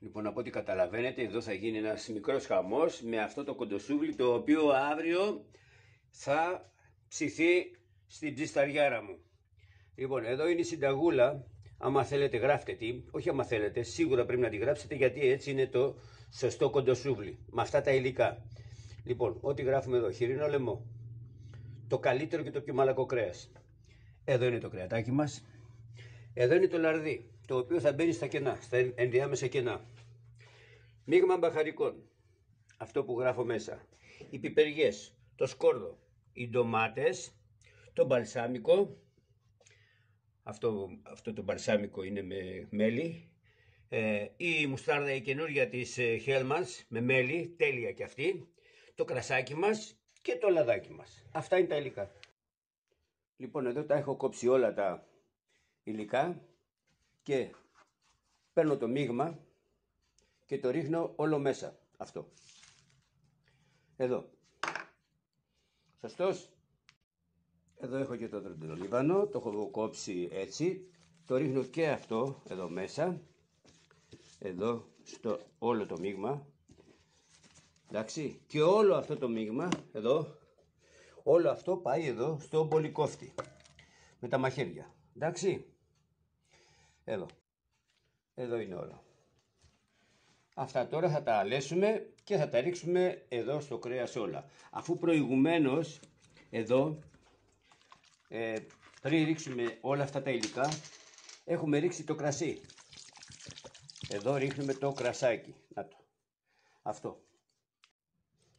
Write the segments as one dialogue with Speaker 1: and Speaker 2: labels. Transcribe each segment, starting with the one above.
Speaker 1: Λοιπόν, από ό,τι καταλαβαίνετε, εδώ θα γίνει ένας μικρός χαμός με αυτό το κοντοσούβλι, το οποίο αύριο θα ψηθεί στην ψισταριάρα μου. Λοιπόν, εδώ είναι η συνταγούλα. Άμα θέλετε γράφτε τι, όχι άμα θέλετε, σίγουρα πρέπει να τη γράψετε, γιατί έτσι είναι το σωστό κοντοσούβλι, με αυτά τα υλικά. Λοιπόν, ό,τι γράφουμε εδώ: χοιρινό λαιμό, το καλύτερο και το πιο μαλακό κρέας. Εδώ είναι το κρεατάκι μας. Εδώ είναι το λαρδί, το οποίο θα μπαίνει στα κενά, στα ενδιάμεσα κενά. Μείγμα μπαχαρικών, αυτό που γράφω μέσα. Οι πιπεριές, το σκόρδο, οι ντομάτες, το μπαλσάμικο. Αυτό το μπαλσάμικο είναι με μέλι. Η μουστάρδα η καινούργια της Hellmann's με μέλι, τέλεια και αυτή. Το κρασάκι μας και το λαδάκι μας. Αυτά είναι τα υλικά. Λοιπόν, εδώ τα έχω κόψει όλα τα υλικά και παίρνω το μείγμα και το ρίχνω όλο μέσα. Αυτό. Εδώ. Σωστός. Εδώ έχω και το δροντολίβανο, το έχω κόψει έτσι. Το ρίχνω και αυτό εδώ μέσα. Εδώ στο όλο το μείγμα. Εντάξει. Και όλο αυτό το μείγμα εδώ. Όλο αυτό πάει εδώ στο μπολικόφτη. Με τα μαχαίρια. Εντάξει. Εδώ. Εδώ είναι όλο. Αυτά τώρα θα τα αλέσουμε και θα τα ρίξουμε εδώ στο κρέας όλα. Αφού προηγουμένως εδώ πριν ρίξουμε όλα αυτά τα υλικά έχουμε ρίξει το κρασί. Εδώ ρίχνουμε το κρασάκι. Να το. Αυτό.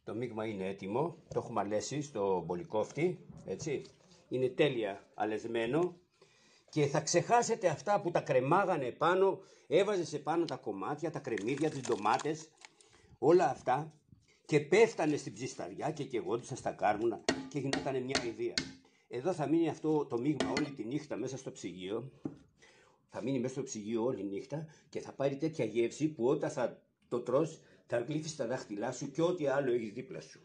Speaker 1: Το μείγμα είναι έτοιμο. Το έχουμε αλέσει στο μπολικόφτη. Έτσι. Είναι τέλεια αλεσμένο. Και θα ξεχάσετε αυτά που τα κρεμάγανε πάνω, έβαζες επάνω τα κομμάτια, τα κρεμμύδια, τις ντομάτες, όλα αυτά και πέφτανε στην ψισταριά και καιγόντουσαν στα κάρβουνα και γινότανε μια ιδέα. Εδώ θα μείνει αυτό το μείγμα όλη τη νύχτα μέσα στο ψυγείο, θα μείνει μέσα στο ψυγείο όλη νύχτα και θα πάρει τέτοια γεύση που όταν θα το τρως θα γλύφεις τα δάχτυλά σου και ό,τι άλλο έχεις δίπλα σου.